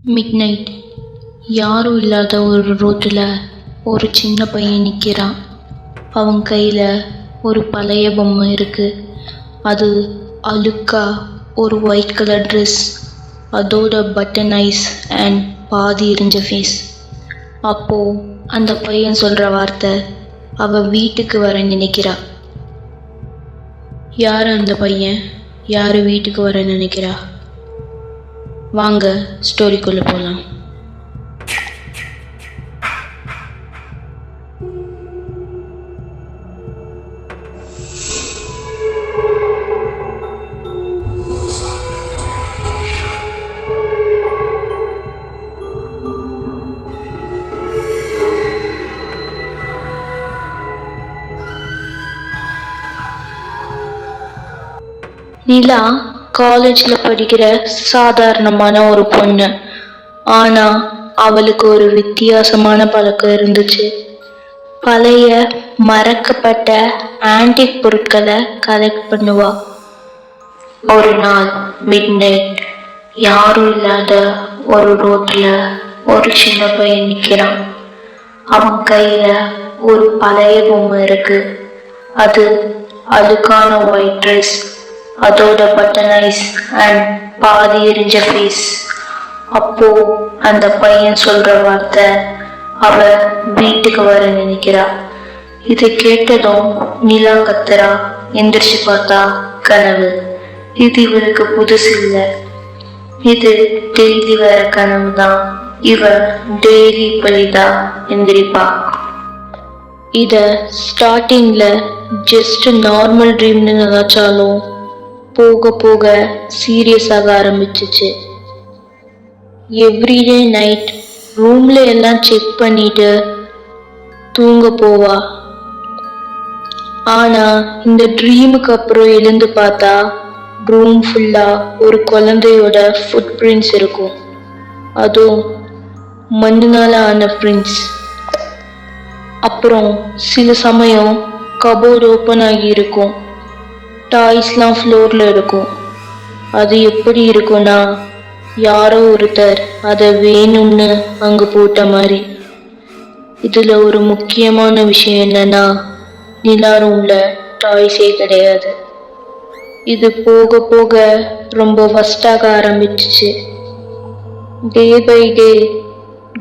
Midnight. யாரும் இல்லாத ஒரு ரோட்டில் ஒரு சின்ன பையன் நிற்கிறான். அவன் கையில் ஒரு பழைய பொம்மை இருக்குது. அது அழுக்கா ஒரு ஒயிட் கலர் ட்ரெஸ், அதோட பட்டன் ஐஸ் அண்ட் பாதி எரிஞ்ச ஃபேஸ். அப்போது அந்த பையன் சொல்கிற வார்த்தை, அவள் வீட்டுக்கு வர நினைக்கிறா. யார் அந்த பையன்? யார் வீட்டுக்கு வர நினைக்கிறா? வாங்க ஸ்டோரிக்குள்ளே போகலாம். நிலா காலேஜில் படிக்கிற சாதாரணமான ஒரு பொண்ணு. ஆனால் அவளுக்கு ஒரு வித்தியாசமான பழக்கம் இருந்துச்சு. பழைய மறக்கப்பட்ட ஆன்டிக் பொருட்களை கலெக்ட் பண்ணுவா. ஒரு நாள் மிட்நைட், யாரும் இல்லாத ஒரு ரோட்டில் ஒரு சின்ன பையன் நிற்கிறான். அவன் கையில் ஒரு பழைய பொம்மை இருக்கு. அது அழுக்கான ஒயிட் ட்ரெஸ், அதோட பட்டன் ஐஸ் அண்ட் பாதி எரிஞ்ச ஃபேஸ். அப்போ அந்த பையன் சொல்ற வார்த்தை, அவ வீட்டுக்கு வர நினைக்கிறா. இதை கேட்டதும் நிலா கத்துறா. எந்திரிச்சு பார்த்தா கனவு. இது இவருக்கு புதுசு இல்லை. இது டெய்லி வர கனவு தான். இவ டெய்லி இப்படிதான் எந்திரிப்பா. இத ஸ்டார்டிங்ல ஜஸ்ட் நார்மல் ட்ரீம்னு நினைச்சாலும் போக போக சீரியஸாக ஆரம்பிச்சிச்சு. எவ்ரிடே நைட் ரூம்ல எல்லாம் செக் பண்ணிட்டு தூங்க போவா. ஆனா இந்த ட்ரீமுக்கு அப்புறம் எழுந்து பார்த்தா ரூம் ஃபுல்லா ஒரு குழந்தையோட ஃபுட் பிரிண்ட்ஸ் இருக்கும். அதுவும் மண்ணுனால ஆன பிரிண்ட்ஸ். அப்புறம் சில சமயம் கபோர்டு ஓப்பன் ஆகி இருக்கும். டாய்ஸ்லாம் ஃப்ளோரில் இருக்கும். அது எப்படி இருக்கும்னா, யாரோ ஒருத்தர் அதை வேணும்னு அங்கே போட்ட மாதிரி. இதில் ஒரு முக்கியமான விஷயம் என்னன்னா, நிலா ரூமில் டாய்ஸே கிடையாது. இது போக போக ரொம்ப ஃபஸ்ட்டாக ஆரம்பிச்சிச்சு. டே பை டே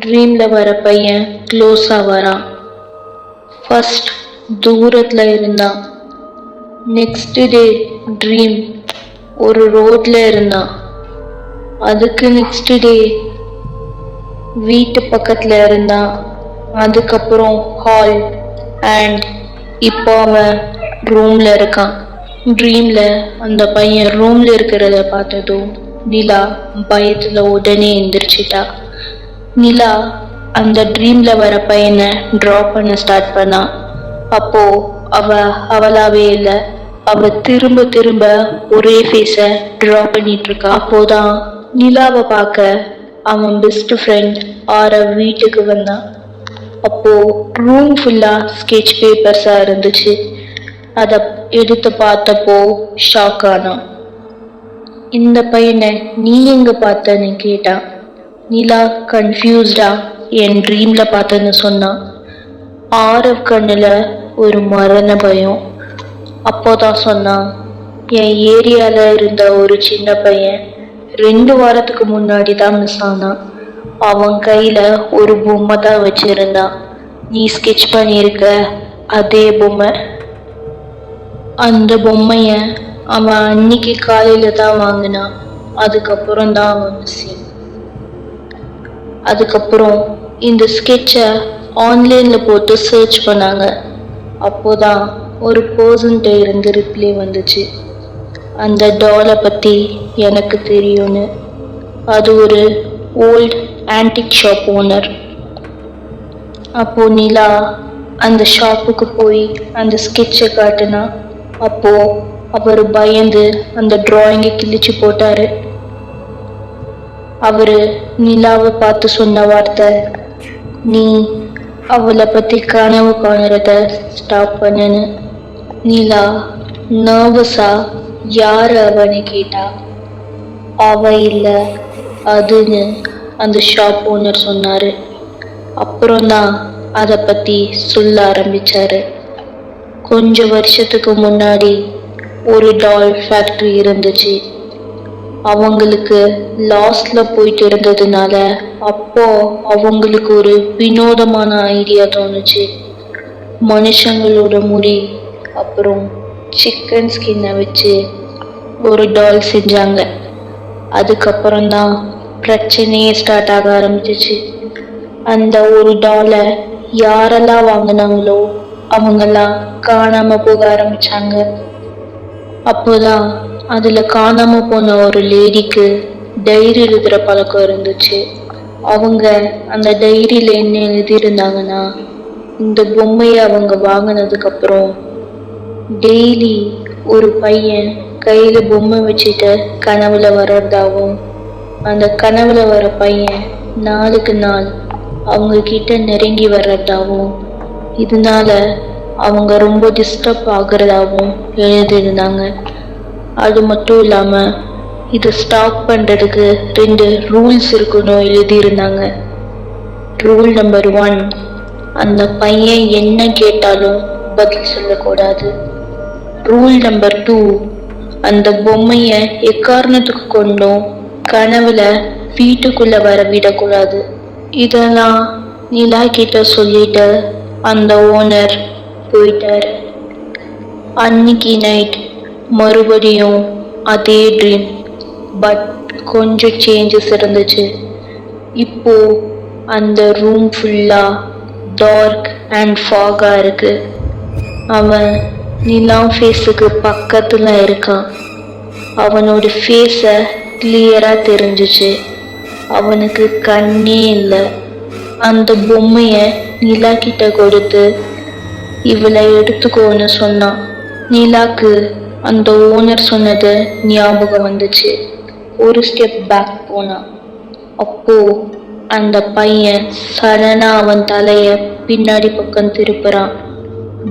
ட்ரீமில் வர பையன் க்ளோஸாக வரான். ஃபஸ்ட் தூரத்தில் இருந்தான். நெக்ஸ்ட் டே ட்ரீம் ஒரு ரோட்ல இருந்தான். அதுக்கு நெக்ஸ்ட் டே வீட்டு பக்கத்துல இருந்தான். அதுக்கப்புறம் ஹால் அண்ட் இப்போ அவன் ரூம்ல இருக்கான். ட்ரீம்ல அந்த பையன் ரூம்ல இருக்கிறத பார்த்ததும் நிலா பயத்துல உடனே எந்திரிச்சிட்டா. நிலா அந்த ட்ரீம்ல வர பையனை ட்ரா பண்ண ஸ்டார்ட் பண்ணா. அப்போ அவளாவே இல்லை. அவ திரும்ப திரும்ப ஒரே ஃபேஸை ட்ரா பண்ணிட்டு இருக்கா. அப்போதான் நிலாவை பார்க்க அவன் பெஸ்ட் ஃப்ரெண்ட் ஆரவ் வீட்டுக்கு வந்தான். அப்போ ரூம் ஃபுல்லா ஸ்கெட்ச் பேப்பர்ஸா இருந்துச்சு. அதை எடுத்து பார்த்தப்போ ஷாக் ஆனான். இந்த பையனை நீ எங்க பார்த்தன்னு கேட்டான். நிலா கன்ஃபியூஸ்டா என் ட்ரீம்ல பார்த்தேன்னு சொன்னான். ஆரவ் கண்ணுல ஒரு மரண பயம். அப்போதான் சொன்னான், என் ஏரியால இருந்த ஒரு சின்ன பையன் 2 வாரத்துக்கு முன்னாடி தான் மிஸ் ஆனான். அவன் கையில ஒரு பொம்மை தான் வச்சிருந்தான். நீ ஸ்கெட்ச் பண்ணியிருக்க அதே பொம்மை. அந்த பொம்மைய அவன் அன்னைக்கு காலையில தான் வாங்கினான். அதுக்கப்புறம் தான் அவன் மிஸ்ஸிங். அதுக்கப்புறம் இந்த ஸ்கெட்சை ஆன்லைன்ல போட்டு சர்ச் பண்ணாங்க. அப்போதான் ஒரு பர்சன்ட்ட இருந்து ரிப்ளை வந்துச்சு, அந்த டாலை பற்றி எனக்கு தெரியும்னு. அது ஒரு ஓல்ட் ஆன்டிக் ஷாப் ஓனர். அப்போ நிலா அந்த ஷாப்புக்கு போய் அந்த ஸ்கெட்சை காட்டினா. அப்போ அவர் பயந்து அந்த டிராயிங்கை கிழிச்சு போட்டாரு. அவரு நிலாவை பார்த்து சொன்ன வார்த்தை, நீ அவளை பற்றி கனவு காணுறத ஸ்டாப் பண்ணுன்னு. நிலா நர்வஸா யார் அவன்னு கேட்டா. அவ இல்லை அதுன்னு அந்த ஷாப் ஓனர் சொன்னார். அப்புறம்தான் அதை பற்றி சொல்ல ஆரம்பித்தார். கொஞ்சம் வருஷத்துக்கு முன்னாடி ஒரு டால் ஃபேக்ட்ரி இருந்துச்சு. அவங்களுக்கு லாஸ்ட்ல போயிட்டு இருந்ததுனால அப்போ அவங்களுக்கு ஒரு வினோதமான ஐடியா தோணுச்சு. மனுஷங்களோட முடி அப்புறம் சிக்கன் ஸ்கின்னை வச்சு ஒரு டால் செஞ்சாங்க. அதுக்கப்புறம்தான் பிரச்சனையே ஸ்டார்ட் ஆக ஆரம்பிச்சிச்சு. அந்த ஒரு டாலை யாரெல்லாம் வாங்கினாங்களோ அவங்கெல்லாம் காணாம போக ஆரம்பிச்சாங்க. அப்போதான் அதுல காணாம போன ஒரு லேடிக்கு டைரி எழுதுற பழக்கம் இருந்துச்சு. அவங்க அந்த டைரியில என்ன எழுதியிருந்தாங்கன்னா, இந்த பொம்மையை அவங்க வாங்கினதுக்கு அப்புறம் டெய்லி ஒரு பையன் கையில பொம்மை வச்சுட்டு கனவுல வர்றதாகவும், அந்த கனவுல வர பையன் நாளுக்கு நாள் அவங்க கிட்ட நெருங்கி வர்றதாகவும், இதனால அவங்க ரொம்ப டிஸ்டர்ப் ஆகுறதாகவும் எழுதியிருந்தாங்க. அது மட்டும் இல்லாம இதை ஸ்டாப் பண்றதுக்கு 2 ரூல்ஸ் இருக்கணும் எழுதியிருந்தாங்க. ரூல் நம்பர் 1, அந்த பையன் என்ன கேட்டாலும் பதில் சொல்லக்கூடாது. ரூல் நம்பர் 2, அந்த பொம்மைய எக்காரணத்துக்கு கொண்டும் கனவுல வீட்டுக்குள்ள வர விடக்கூடாது. இதெல்லாம் நிலா கிட்ட சொல்லிட்டு அந்த ஓனர் போயிட்டாரு. அன்னைக்கு நைட் மறுபடியும் அதே ட்ரீம், பட் கொஞ்சம் சேஞ்சஸ் இருந்துச்சு. இப்போ அந்த ரூம் ஃபுல்லா டார்க் அண்ட் ஃபாகா இருக்கு. அவன் நிலா ஃபேஸுக்கு பக்கத்துல இருக்கான். அவனோட ஃபேஸை கிளியரா தெரிஞ்சிச்சு. அவனுக்கு கண்ணே இல்லை. அந்த பொம்மைய நிலா கிட்ட கொடுத்து இவளை எடுத்துக்கோன்னு சொன்னான். நிலாக்கு அந்த ஓனர் சொன்னது ஞாபகம் வந்துச்சு. ஒரு ஸ்டெப் பேக் போனான். அப்போ அந்த பையன் சடனா அவன் தலைய பின்னாடி பக்கம் திருப்புறான்.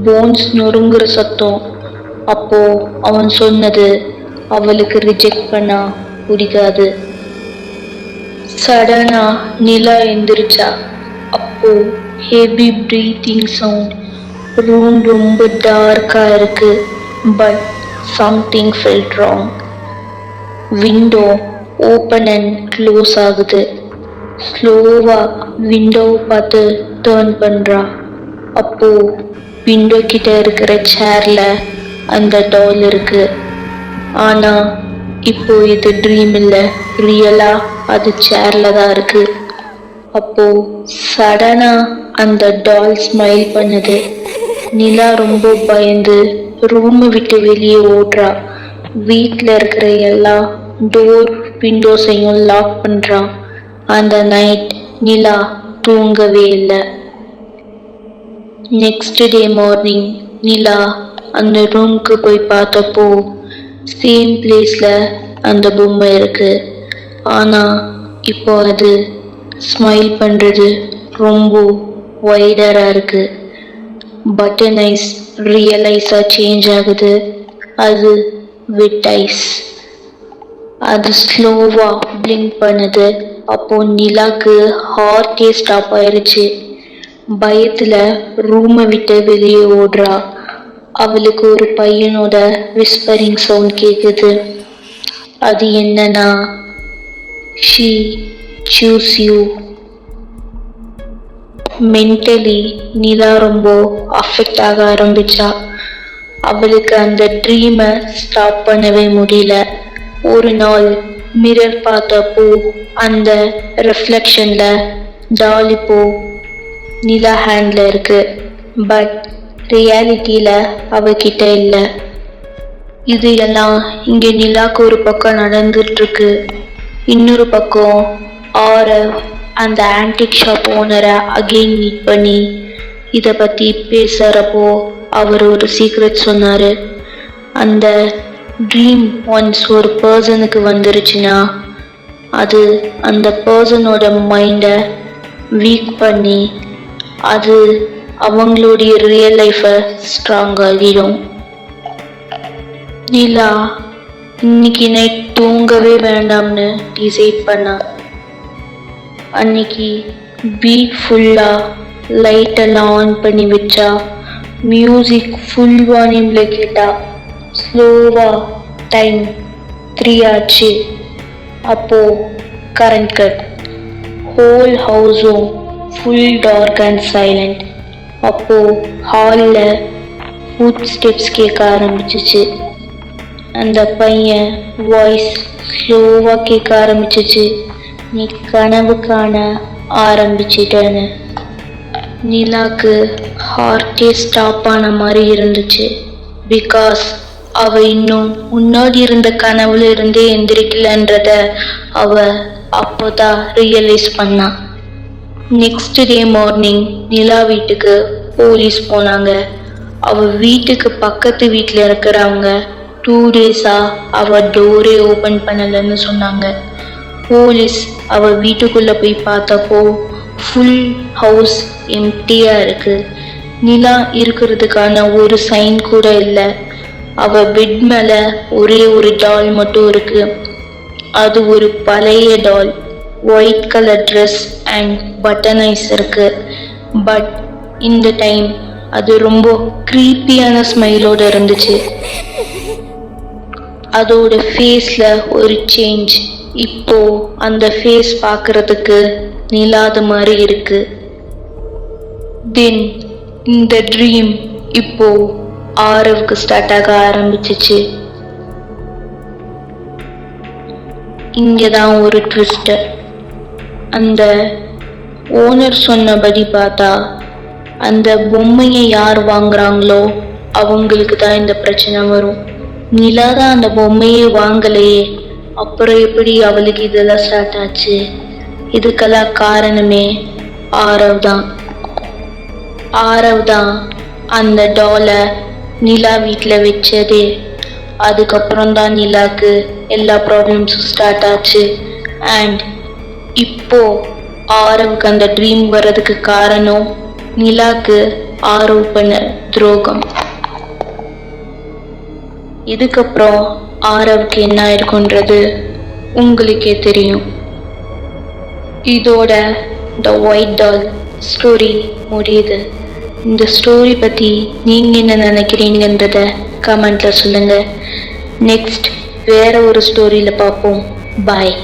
போன்ஸ் நொறுங்குற சத்தம். அப்போ அவன் சொன்னது அவளுக்கு ரிஜெக்ட் பண்ணா பிடிக்காது. சடனா நிலா எந்திரிச்சா. அப்போ ஹெவி பிரீத்திங் சவுண்ட். ரூம் ரொம்ப டார்க்கா இருக்கு. But something felt wrong. Window open and close ஆகுது. ஸ்லோவா விண்டோவை பார்த்து டேர்ன் பண்றா. அப்போ விண்டோ கிட்ட இருக்கிற சேர்ல அந்த டால் இருக்கு. ஆனா இப்போ இது ட்ரீம் இல்லை, ரியலா அது சேர்ல தான் இருக்கு. அப்போ சடனா அந்த டால் ஸ்மைல் பண்ணுது. நிலா ரொம்ப பயந்து ரூமை விட்டு வெளியே ஓடுறா. வீட்டில் இருக்கிற எல்லா டோர் விண்டோஸையும் லாக் பண்றா. அந்த நைட் நிலா தூங்கவே இல்லை. நெக்ஸ்ட் டே மார்னிங் நிலா அந்த ரூம்க்கு போய் பார்த்தப்போ சேம் பிளேஸ்ல அந்த பொம்மை இருக்கு. ஆனா இப்போ அது ஸ்மைல் பண்றது ரொம்ப வைடரா இருக்கு. பட்டன் ஐஸ் ரியல் ஐஸா சேஞ்ச் ஆகுது. அது வெட் ஐஸ். அது ஸ்லோவா பிளிங்க் பண்ணுது. அப்போ நிலாக்கு ஹார்ட்டே ஸ்டாப் ஆயிடுச்சு. பயத்துல ரூமை விட்டு வெளியே ஓடுறா. அவளுக்கு ஒரு பையனோட விஸ்பரிங் சவுண்ட் கேக்குது. அது என்னன்னா, she choose you. மென்டலி நிலா ரொம்ப அஃபெக்ட் ஆக ஆரம்பிச்சா. அவளுக்கு அந்த ட்ரீமை ஸ்டாப் பண்ணவே முடியல. ஒரு நாள் மிரர் பார்த்தப்போ அந்த ரிஃப்ளெக்ஷன்ல டால் இப்போ நிலா ஹேண்ட்ல இருக்கு. பட் ரியாலிட்டியில அவகிட்ட இல்லை. இது எல்லாம் இங்க நிலாக்கு ஒரு பக்கம் நடந்துட்டு இருக்கு. இன்னொரு பக்கம் ஆரவ் அந்த ஆன்டிக் ஷாப் ஓனரை அகெயின் மீட் பண்ணி இதை பத்தி பேசுறப்போ அவர் ஒரு சீக்ரெட் சொன்னாரு. அந்த ட்ரீம் ஒன்ஸ் ஒரு பர்சனுக்கு வந்துருச்சுன்னா அது அந்த பர்சனோட மைண்டை வீக் பண்ணி அது அவங்களுடைய ரியல் லைஃபை ஸ்ட்ராங் ஆகிடும். நிலா இன்னைக்கு நைட் தூங்கவே வேண்டாம்னு டிசைட் பண்ணா. அன்னைக்கு வீட் ஃபுல்லாக லைட்டெல்லாம் ஆன் பண்ணி வச்சா, மியூசிக் ஃபுல் வால்யூமில் கேட்டா. ஸ்லோவாக டைம் 3 ஆச்சு. அப்போது கரண்ட் கட். ஹோல் ஹவுஸும் ஃபுல் டார்க் அண்ட் சைலண்ட். அப்போது ஹாலில் ஃபுட் ஸ்டெப்ஸ் கேட்க ஆரம்பிச்சிச்சு. அந்த பையன் வாய்ஸ் ஸ்லோவாக கேட்க ஆரம்பிச்சிச்சு. நீ கனவு காண ஆரம்பிச்சிட்டேன்னு. நிலாக்கு ஹார்ட்டே ஸ்டாப் ஆன மாதிரி இருந்துச்சு. பிகாஸ் அவ இன்னும் முன்னாடி இருந்த கனவுல இருந்தே எந்திரிக்கலன்றத அவ அப்போதான் ரியலைஸ் பண்ணா. நெக்ஸ்ட் டே மார்னிங் நிலா வீட்டுக்கு போலீஸ் போனாங்க. அவ வீட்டுக்கு பக்கத்து வீட்டில் இருக்கிறவங்க 2 டேஸா அவ டோரே ஓபன் பண்ணலன்னு சொன்னாங்க. போலீஸ் அவ வீட்டுக்குள்ள போய் பார்த்தப்போ ஃபுல் ஹவுஸ் எம்டியா இருக்கு. நிலா இருக்கிறதுக்கான ஒரு சைன் கூட இல்லை. அவ பெட் மேல ஒரே ஒரு டால் மட்டும் இருக்கு. அது ஒரு பழைய doll. White colour dress and button eyes இருக்கு. பட் இந்த டைம் அது ரொம்ப க்ரீப்பியான ஸ்மைலோட இருந்துச்சு. அதோட ஃபேஸ்ல ஒரு சேஞ்ச். இப்போ அந்த ஃபேஸ் பார்க்கறதுக்கு நிலாத மாதிரி இருக்கு. தென் இந்த ட்ரீம் இப்போ ஆரவுக்கு ஸ்டார்ட் ஆக ஆரம்பிச்சிச்சு. இங்கதான் ஒரு ட்விஸ்ட். அந்த ஓனர் சொன்னபடி பார்த்தா அந்த பொம்மையை யார் வாங்குறாங்களோ அவங்களுக்கு தான் இந்த பிரச்சனை வரும். நிலா தான் அந்த பொம்மையே வாங்கலையே, அப்புறம் எப்படி அவளுக்கு இதெல்லாம் ஸ்டார்ட் ஆச்சு? இதுக்கெல்லாம் காரணமே ஆரவ் தான். ஆரவ் தான் அந்த டாலை நிலா வீட்டில் வச்சதே. அதுக்கப்புறம் தான் நிலாக்கு எல்லா ப்ராப்ளம்ஸும் ஸ்டார்ட் ஆச்சு. அண்ட் இப்போ ஆரவுக்கு அந்த ட்ரீம் வர்றதுக்கு காரணம் நிலாக்கு ஆரவ் பண்ண துரோகம். இதுக்கப்புறம் ஆரவுக்கு என்ன இருக்குன்றது உங்களுக்கே தெரியும். இதோட த ஒயிட் டால் ஸ்டோரி முடியுது. இந்த ஸ்டோரி பற்றி நீங்கள் என்ன நினைக்கிறீங்கன்றத கமெண்ட்டில் சொல்லுங்கள். நெக்ஸ்ட் வேற ஒரு ஸ்டோரியில் பார்ப்போம். பாய்.